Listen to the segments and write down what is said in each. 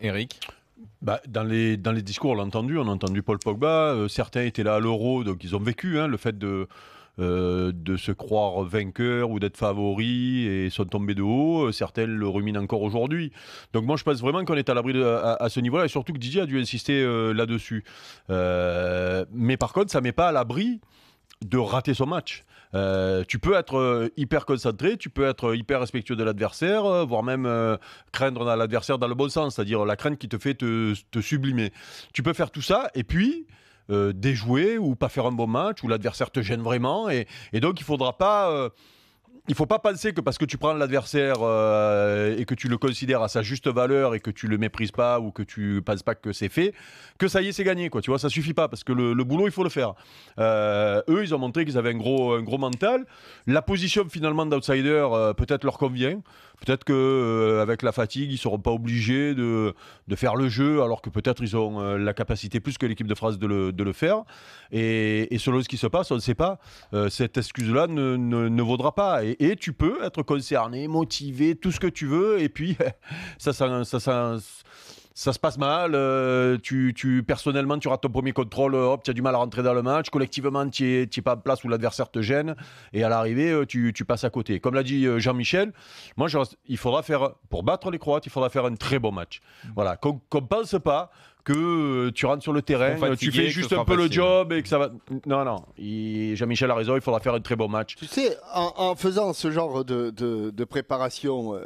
Eric? Dans les discours, on a entendu Paul Pogba, certains étaient là à l'Euro, donc ils ont vécu le fait de se croire vainqueur ou d'être favori et sont tombés de haut. Certains le ruminent encore aujourd'hui. Donc moi je pense vraiment qu'on est à l'abri à ce niveau-là et surtout que Didier a dû insister là-dessus. Mais par contre, ça ne met pas à l'abri de rater son match. Tu peux être hyper concentré, tu peux être hyper respectueux de l'adversaire, voire même craindre l'adversaire dans le bon sens, c'est-à-dire la crainte qui te fait te sublimer. Tu peux faire tout ça et puis déjouer ou pas faire un bon match, ou l'adversaire te gêne vraiment. Et donc il faudra pas... il ne faut pas penser que parce que tu prends l'adversaire et que tu le considères à sa juste valeur et que tu le méprises pas ou que tu ne penses pas que c'est fait, que ça y est, c'est gagné, quoi. Tu vois, ça suffit pas parce que le boulot, il faut le faire. Eux, ils ont montré qu'ils avaient un gros mental. La position finalement d'outsider peut-être leur convient. Peut-être qu'avec la fatigue, ils ne seront pas obligés de faire le jeu, alors que peut-être ils ont la capacité plus que l'équipe de France de le faire. Et selon ce qui se passe, on ne sait pas. Cette excuse-là ne vaudra pas. Et tu peux être concerné, motivé, tout ce que tu veux. Et puis, ça se passe mal. Personnellement, tu rates ton premier contrôle. Hop, tu as du mal à rentrer dans le match. Collectivement, tu n'es pas en place où l'adversaire te gêne. Et à l'arrivée, tu passes à côté. Comme l'a dit Jean-Michel, moi, il faudra faire, pour battre les Croates, il faudra faire un très bon match. Voilà, qu'on ne pense pas que tu rentres sur le terrain, tu fais juste un peu le job et que ça va... Non. Jean-Michel a raison, il faudra faire un très bon match. Tu sais, en faisant ce genre de préparation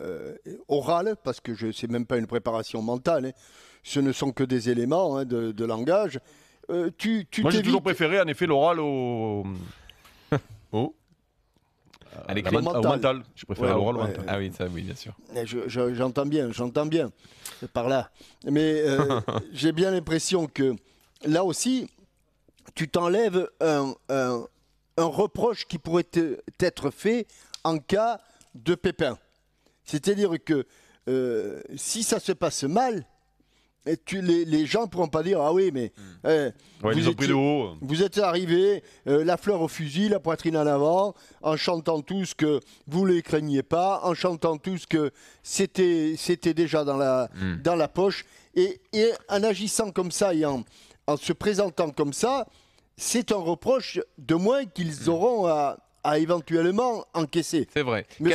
orale, parce que c'est même pas une préparation mentale, ce ne sont que des éléments de langage, moi j'ai toujours préféré en effet l'oral au mental. Je préfère l'oral au mental. Ah oui, ça oui, bien sûr. J'entends bien, par là. Mais j'ai bien l'impression que là aussi, tu t'enlèves un reproche qui pourrait être fait en cas de pépin. C'est-à-dire que si ça se passe mal, les gens ne pourront pas dire « Ah oui, mais vous êtes arrivé, la fleur au fusil, la poitrine en avant, en chantant tous que vous ne les craigniez pas, en chantant tous que c'était déjà dans la poche. » Et en agissant comme ça et en se présentant comme ça, c'est un reproche de moins qu'ils auront à éventuellement encaisser. C'est vrai. Mais